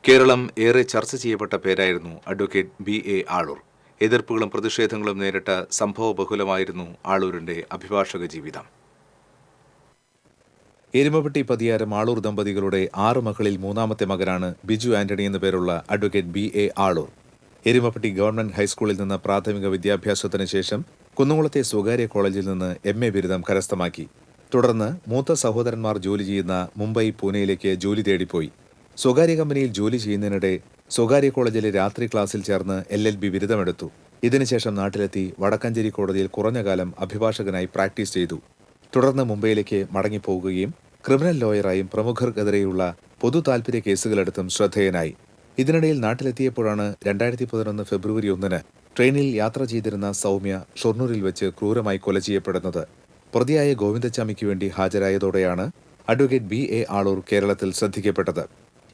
കേരളം ഏറെ ചർച്ച ചെയ്യപ്പെട്ട പേരായിരുന്നു അഡ്വക്കേറ്റ് BA ആളൂർ. എതിർപ്പുകളും പ്രതിഷേധങ്ങളും നേരിട്ട സംഭവബഹുലമായിരുന്നു ആളൂരിന്റെ അഭിഭാഷക ജീവിതം. എരുമപ്പെട്ടി പതിയാരം ആളൂർ ദമ്പതികളുടെ 6 മക്കളിൽ മൂന്നാമത്തെ മകനാണ് ബിജു ആന്റണി എന്നു പേരുള്ള advocate BA Aloor. Erumapetty government ഹൈസ്കൂളിൽ നിന്ന് പ്രാഥമിക വിദ്യാഭ്യാസത്തിന് ശേഷം കുന്നംകുളത്തെ സ്വകാര്യ കോളേജിൽ നിന്ന് MA ബിരുദം കരസ്ഥമാക്കി. തുടർന്ന് മൂത്ത സഹോദരന്മാർ ജോലി ചെയ്യുന്ന മുംബൈ, പൂനെയിലേക്ക് ജോലി തേടിപ്പോയി. സ്വകാര്യ കമ്പനിയിൽ ജോലി ചെയ്യുന്നതിനിടെ സ്വകാര്യ കോളേജിലെ രാത്രി ക്ലാസ്സിൽ ചേർന്ന് LLB ബിരുദമെടുത്തു. ഇതിനുശേഷം നാട്ടിലെത്തി വടക്കഞ്ചേരി കോടതിയിൽ കുറഞ്ഞ കാലം അഭിഭാഷകനായി പ്രാക്ടീസ് ചെയ്തു. തുടർന്ന് മുംബൈയിലേക്ക് മടങ്ങിപ്പോകുകയും ക്രിമിനൽ ലോയറായും പ്രമുഖർക്കെതിരെയുള്ള പൊതു താൽപര്യ കേസുകളെടുത്തും ശ്രദ്ധേയനായി. ഇതിനിടയിൽ നാട്ടിലെത്തിയപ്പോഴാണ് 2011 ഫെബ്രുവരി 1 ട്രെയിനിൽ യാത്ര ചെയ്തിരുന്ന സൗമ്യ ഷൊർണൂരിൽ വെച്ച് ക്രൂരമായി കൊല ചെയ്യപ്പെടുന്നത്. പ്രതിയായ ഗോവിന്ദച്ചാമിക്ക് വേണ്ടി ഹാജരായതോടെയാണ് അഡ്വക്കേറ്റ് BA ആളൂർ കേരളത്തിൽ ശ്രദ്ധിക്കപ്പെട്ടത്.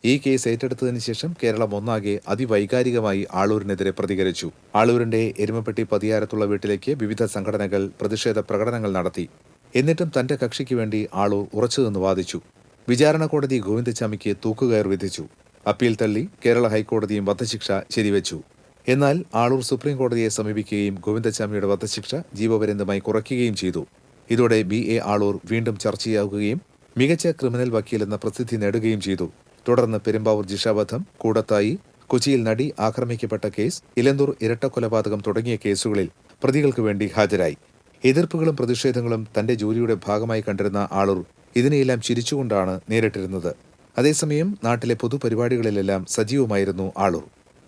ഈ കേസ് ഏറ്റെടുത്തതിന് ശേഷം കേരളം ഒന്നാകെ അതിവൈകാരികമായി ആളൂരിനെതിരെ പ്രതികരിച്ചു. ആളൂരിന്റെ എരുമപ്പെട്ടി പതിയാരത്തുള്ള വീട്ടിലേക്ക് വിവിധ സംഘടനകൾ പ്രതിഷേധ പ്രകടനങ്ങൾ നടത്തി. എന്നിട്ടും തന്റെ കക്ഷിക്ക് വേണ്ടി ആളൂർ ഉറച്ചുനിന്ന് വാദിച്ചു. വിചാരണ കോടതി ഗോവിന്ദച്ചാമിക്ക് തൂക്കുകയർ വിധിച്ചു. അപ്പീൽ തള്ളി കേരള ഹൈക്കോടതിയും വധശിക്ഷ ശരിവെച്ചു. എന്നാൽ ആളൂർ സുപ്രീം കോടതിയെ സമീപിക്കുകയും ഗോവിന്ദച്ചാമിയുടെ വധശിക്ഷ ജീവപര്യന്തമായി കുറയ്ക്കുകയും ചെയ്തു. ഇതോടെ BA ആളൂർ വീണ്ടും ചർച്ചയാവുകയും മികച്ച ക്രിമിനൽ വക്കീലെന്ന പ്രസിദ്ധി നേടുകയും ചെയ്തു. തുടർന്ന് പെരുമ്പാവൂർ ജിഷാവധം, കൂടത്തായി, കൊച്ചിയിൽ നടി ആക്രമിക്കപ്പെട്ട കേസ്, ഇലന്തൂർ ഇരട്ടക്കൊലപാതകം തുടങ്ങിയ കേസുകളിൽ പ്രതികൾക്ക് വേണ്ടി ഹാജരായി. എതിർപ്പുകളും പ്രതിഷേധങ്ങളും തന്റെ ജോലിയുടെ ഭാഗമായി കണ്ടിരുന്ന ആളൂർ ഇതിനെയെല്ലാം ചിരിച്ചുകൊണ്ടാണ് നേരിട്ടിരുന്നത്. അതേസമയം നാട്ടിലെ പൊതുപരിപാടികളിലെല്ലാം സജീവമായിരുന്നു ആളൂർ.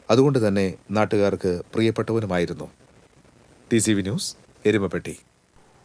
അതുകൊണ്ട് തന്നെ നാട്ടുകാർക്ക് പ്രിയപ്പെട്ടവനുമായിരുന്നു. TCV news, Erumapetty.